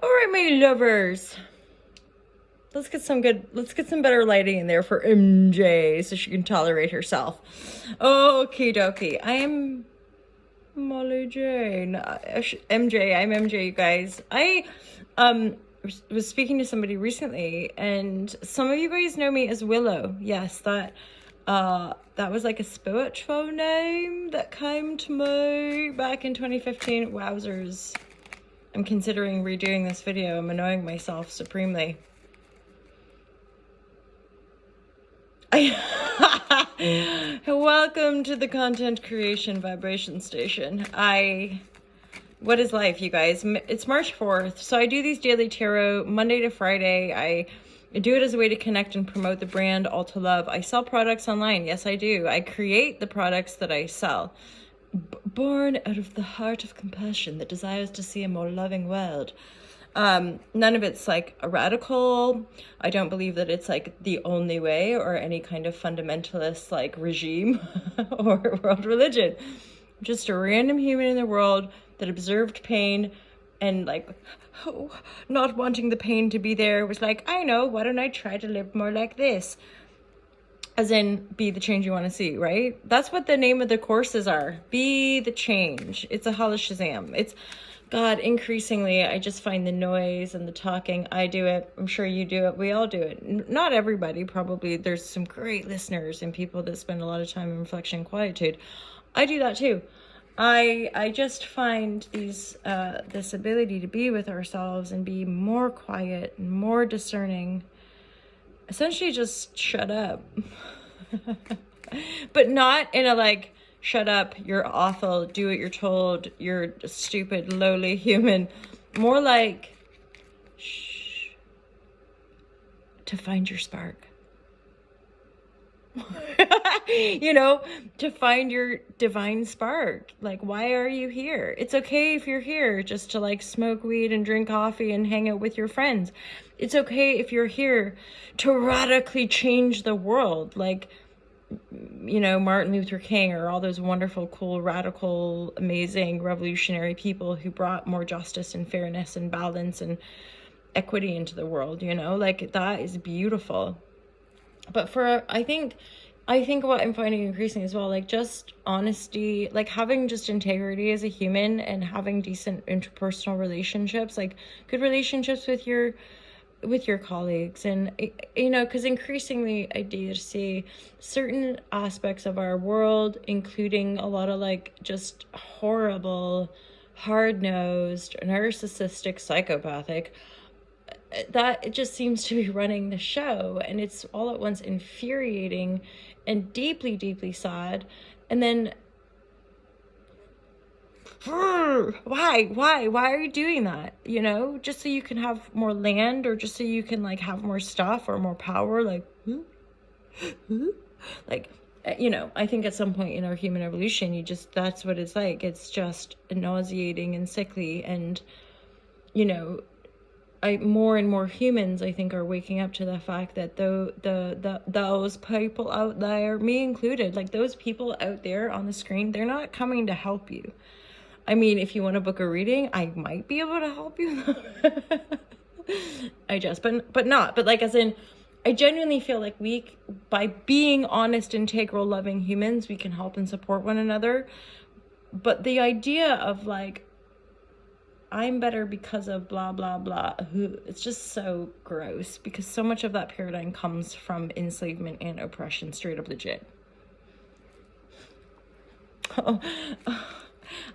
All right, my lovers. Let's get some better lighting in there for MJ so she can tolerate herself. Okie dokie. I am Molly Jane. MJ, I'm MJ, you guys. I was speaking to somebody recently, and some of you guys know me as Willow. Yes, that was like a spiritual name that came to me back in 2015. Wowzers. I'm considering redoing this video. I'm annoying myself supremely. Welcome to the content creation vibration station. What is life, you guys? It's March 4th, so I do these daily tarot Monday to Friday. I do it as a way to connect and promote the brand Alta Love. I sell products online. Yes, I do. I create the products that I sell. Born out of the heart of compassion that desires to see a more loving world. None of it's like a radical. I don't believe that it's like the only way or any kind of fundamentalist like regime or world religion. I'm just a random human in the world that observed pain and like not wanting the pain to be there was like, I know, why don't I try to live more like this? As in, be the change you want to see, right? That's what the name of the courses are. Be the change. It's a Hala Shazam. It's, God, increasingly, I just find the noise and the talking. I do it. I'm sure you do it. We all do it. Not everybody, probably. There's some great listeners and people that spend a lot of time in reflection and quietude. I do that too. I just find this ability to be with ourselves and be more quiet and more discerning. Essentially just shut up. But not in a like, shut up, you're awful, do what you're told, you're a stupid, lowly human. More like, shh, to find your spark. You know, to find your divine spark. Like, why are you here? It's okay if you're here just to like smoke weed and drink coffee and hang out with your friends. It's okay if you're here to radically change the world. Like, you know, Martin Luther King or all those wonderful, cool, radical, amazing, revolutionary people who brought more justice and fairness and balance and equity into the world, you know, like that is beautiful. But I think what I'm finding increasing as well, like just honesty, like having just integrity as a human and having decent interpersonal relationships, like good relationships with your colleagues. And, you know, because increasingly I do see certain aspects of our world, including a lot of like just horrible, hard-nosed, narcissistic, psychopathic, that it just seems to be running the show, and it's all at once infuriating and deeply, deeply sad. And then why are you doing that? You know, just so you can have more land, or just so you can like have more stuff or more power, like like, you know, I think at some point in our human evolution, that's what it's like. It's just nauseating and sickly. And, you know, more and more humans, I think, are waking up to the fact that those people out there, me included, like those people out there on the screen, they're not coming to help you. I mean, if you want to book a reading, I might be able to help you. But not. But like, as in, I genuinely feel like by being honest, integral, loving humans, we can help and support one another. But the idea of like, I'm better because of blah, blah, blah, it's just so gross, because so much of that paradigm comes from enslavement and oppression, straight up legit. I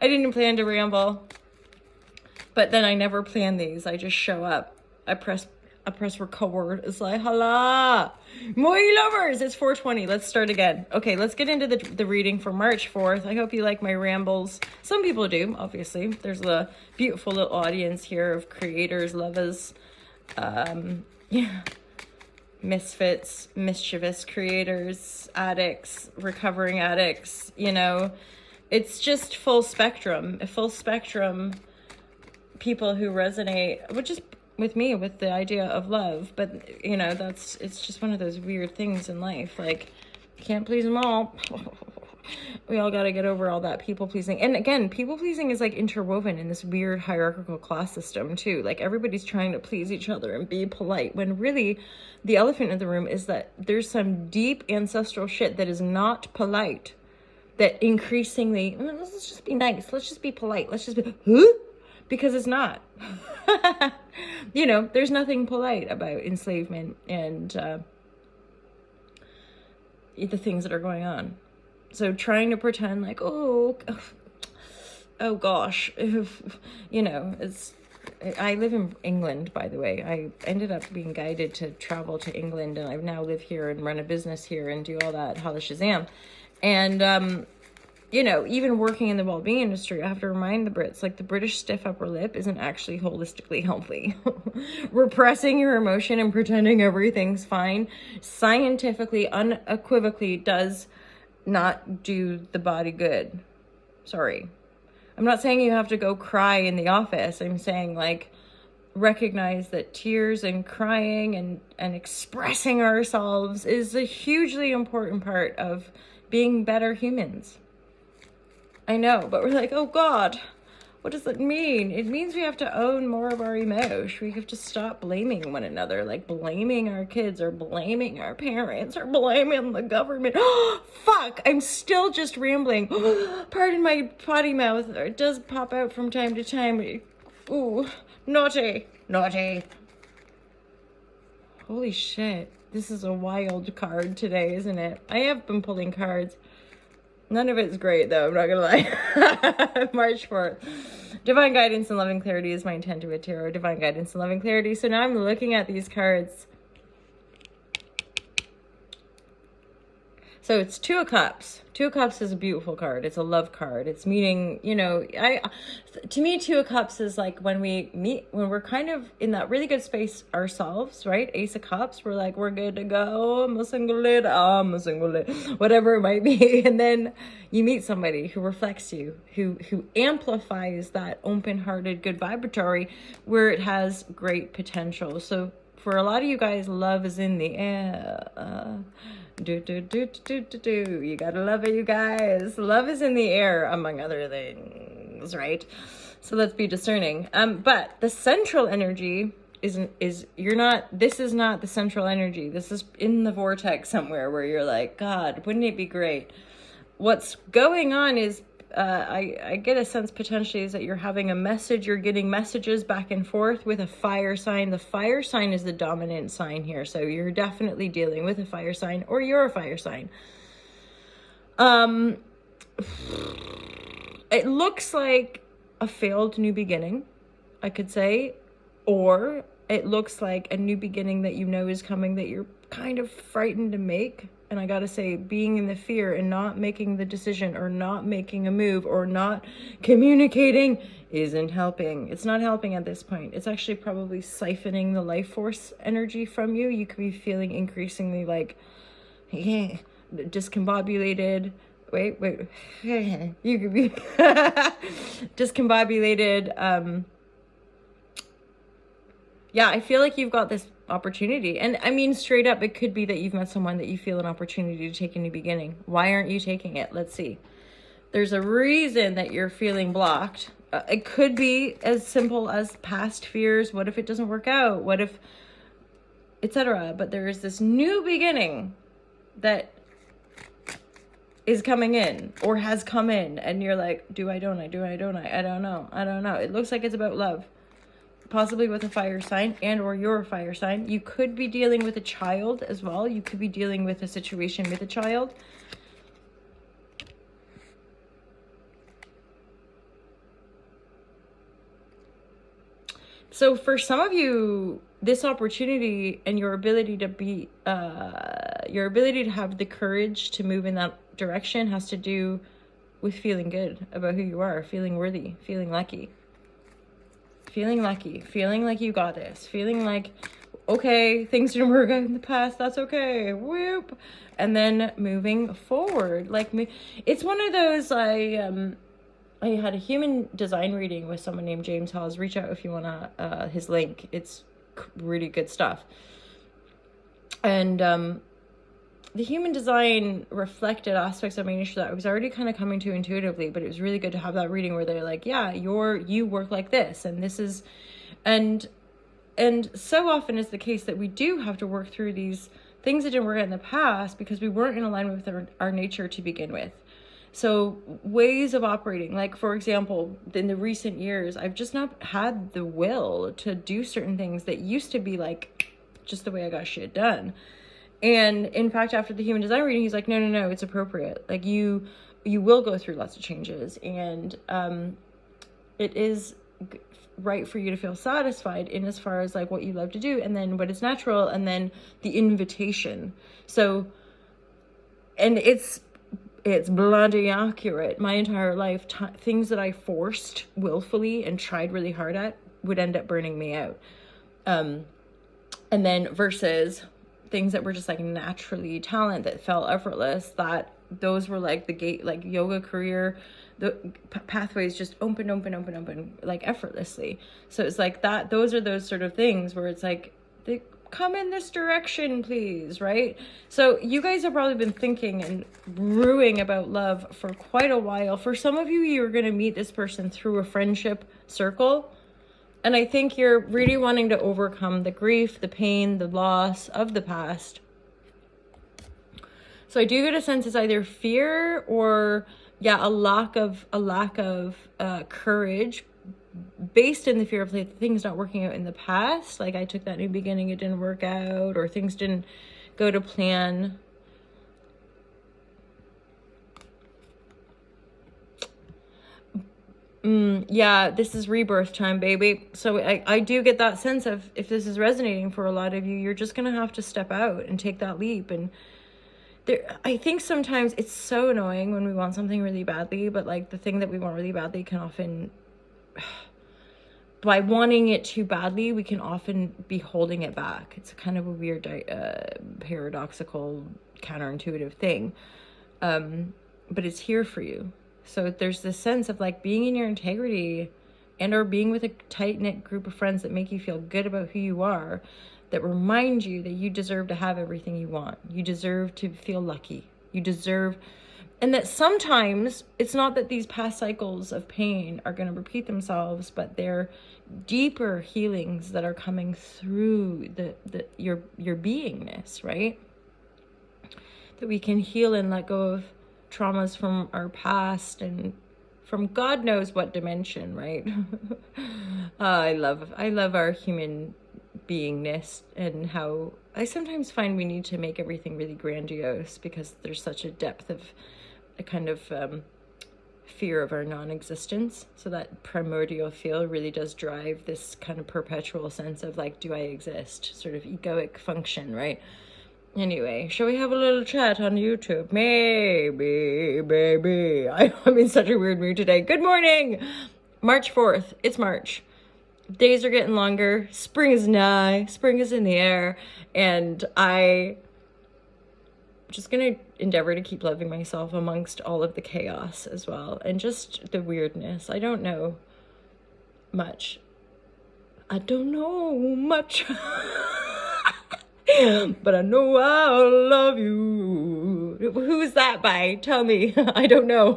didn't plan to ramble, but then I never plan these. I just show up. I press record. It's like, hola, my lovers. It's 4:20. Let's start again. Okay, let's get into the reading for March 4th. I hope you like my rambles. Some people do, obviously. There's a beautiful little audience here of creators, lovers, misfits, mischievous creators, addicts, recovering addicts, you know. It's just full spectrum people who resonate, which is with me, with the idea of love. But, you know, it's just one of those weird things in life. Like, can't please them all. We all got to get over all that people pleasing. And again, people pleasing is like interwoven in this weird hierarchical class system too. Like everybody's trying to please each other and be polite, when really the elephant in the room is that there's some deep ancestral shit that is not polite, that increasingly, let's just be nice, let's just be polite, let's just be, huh? Because it's not. You know, there's nothing polite about enslavement and the things that are going on. So trying to pretend like, oh gosh, you know, I live in England, by the way. I ended up being guided to travel to England, and I now live here and run a business here and do all that holla shazam. And, you know, even working in the well-being industry, I have to remind the Brits, like, the British stiff upper lip isn't actually holistically healthy. Repressing your emotion and pretending everything's fine scientifically, unequivocally does not do the body good. Sorry. I'm not saying you have to go cry in the office. I'm saying, like, recognize that tears and crying and expressing ourselves is a hugely important part of being better humans. I know, but we're like, oh God, what does that mean? It means we have to own more of our emotion. We have to stop blaming one another, like blaming our kids or blaming our parents or blaming the government. Fuck, I'm still just rambling. Pardon my potty mouth. It does pop out from time to time. Ooh, naughty. Holy shit. This is a wild card today, isn't it? I have been pulling cards. None of it's great, though, I'm not gonna lie. March 4th. Divine guidance and loving clarity is my intent to a tarot. Divine guidance and loving clarity. So now I'm looking at these cards. So it's Two of Cups. Two of Cups is a beautiful card. It's a love card. It's meeting, you know, to me, Two of Cups is like when we meet, when we're kind of in that really good space ourselves, right? Ace of Cups, we're like, we're good to go. I'm a single lady, whatever it might be. And then you meet somebody who reflects you, who amplifies that open-hearted, good vibratory where it has great potential. So for a lot of you guys, love is in the air. You gotta love it, you guys. Love is in the air, among other things, right? So let's be discerning. But the central energy this is not the central energy. This is in the vortex somewhere where you're like, God, wouldn't it be great? What's going on is I get a sense potentially is that you're having a message, you're getting messages back and forth with a fire sign. The fire sign is the dominant sign here. So you're definitely dealing with a fire sign, or you're a fire sign. It looks like a failed new beginning, I could say, or it looks like a new beginning that you know is coming that you're kind of frightened to make. And I gotta say, being in the fear and not making the decision or not making a move or not communicating isn't helping. It's not helping at this point. It's actually probably siphoning the life force energy from you. You could be feeling increasingly like, discombobulated. Wait. You could be discombobulated. Yeah, I feel like you've got this opportunity. And I mean, straight up, it could be that you've met someone that you feel an opportunity to take a new beginning. Why aren't you taking it? Let's see. There's a reason that you're feeling blocked. It could be as simple as past fears. What if it doesn't work out? What if, etc. But there is this new beginning that is coming in or has come in. And you're like, don't I? I don't know. It looks like it's about love. Possibly with a fire sign and or you're a fire sign. You could be dealing with a child as well. You could be dealing with a situation with a child. So for some of you, this opportunity and your ability to be, your ability to have the courage to move in that direction has to do with feeling good about who you are, feeling worthy, feeling lucky. Feeling like you got this, feeling like, okay, things didn't work out in the past, that's okay, whoop, and then moving forward. Like me, it's one of those, I had a human design reading with someone named James Hawes. Reach out if you want his link. It's really good stuff. And the human design reflected aspects of my nature that I was already kind of coming to intuitively, but it was really good to have that reading where they're like, yeah, you work like this, and this is, and so often is the case that we do have to work through these things that didn't work out in the past because we weren't in alignment with our nature to begin with. So ways of operating, like for example, in the recent years, I've just not had the will to do certain things that used to be like just the way I got shit done. And in fact, after the human design reading, he's like, no, it's appropriate. Like you will go through lots of changes, and it is right for you to feel satisfied in as far as like what you love to do, and then what is natural, and then the invitation. So, and it's bloody accurate. My entire life, things that I forced willfully and tried really hard at would end up burning me out. And then versus things that were just like naturally talent that felt effortless, that those were like the gate, like yoga career, the pathways just open like effortlessly. So it's like that, those are those sort of things where it's like, they come in this direction, please, right? So you guys have probably been thinking and brewing about love for quite a while. For some of you, you're going to meet this person through a friendship circle. And I think you're really wanting to overcome the grief, the pain, the loss of the past. So I do get a sense it's either fear or, a lack of courage based in the fear of like, things not working out in the past. Like I took that new beginning, it didn't work out, or things didn't go to plan. This is rebirth time, baby. So I do get that sense of, if this is resonating for a lot of you, you're just going to have to step out and take that leap. And I think sometimes it's so annoying when we want something really badly, but like the thing that we want really badly can often, by wanting it too badly, we can often be holding it back. It's kind of a weird, paradoxical, counterintuitive thing. But it's here for you. So there's this sense of like being in your integrity and or being with a tight-knit group of friends that make you feel good about who you are, that remind you that you deserve to have everything you want. You deserve to feel lucky. You deserve, and that sometimes it's not that these past cycles of pain are going to repeat themselves, but they're deeper healings that are coming through your beingness, right? That we can heal and let go of traumas from our past and from God knows what dimension, right? I love our human beingness, and how I sometimes find we need to make everything really grandiose because there's such a depth of a kind of fear of our non-existence. So that primordial feel really does drive this kind of perpetual sense of like, do I exist? Sort of egoic function, right? Anyway, shall we have a little chat on YouTube? Maybe, baby. I'm in such a weird mood today. Good morning! March 4th. It's March. Days are getting longer. Spring is nigh. Spring is in the air. And I'm just going to endeavor to keep loving myself amongst all of the chaos as well. And just the weirdness. I don't know much. But I know I'll love you. Who's that by? Tell me. I don't know.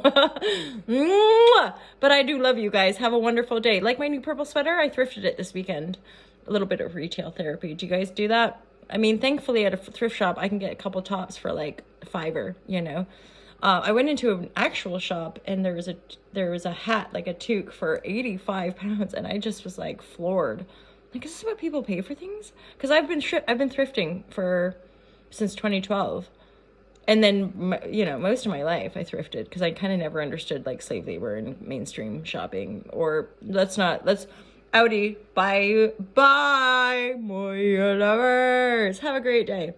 But I do love you guys. Have a wonderful day. Like my new purple sweater? I thrifted it this weekend. A little bit of retail therapy. Do you guys do that? I mean, thankfully at a thrift shop, I can get a couple tops for like $5, you know. I went into an actual shop and there was a hat, like a toque for £85, and I just was like floored. Like, is this what people pay for things? Because I've been thrifting since 2012, and then most of my life I thrifted because I kind of never understood like slave labor and mainstream shopping. Or let's Audi. Bye, my lovers. Have a great day.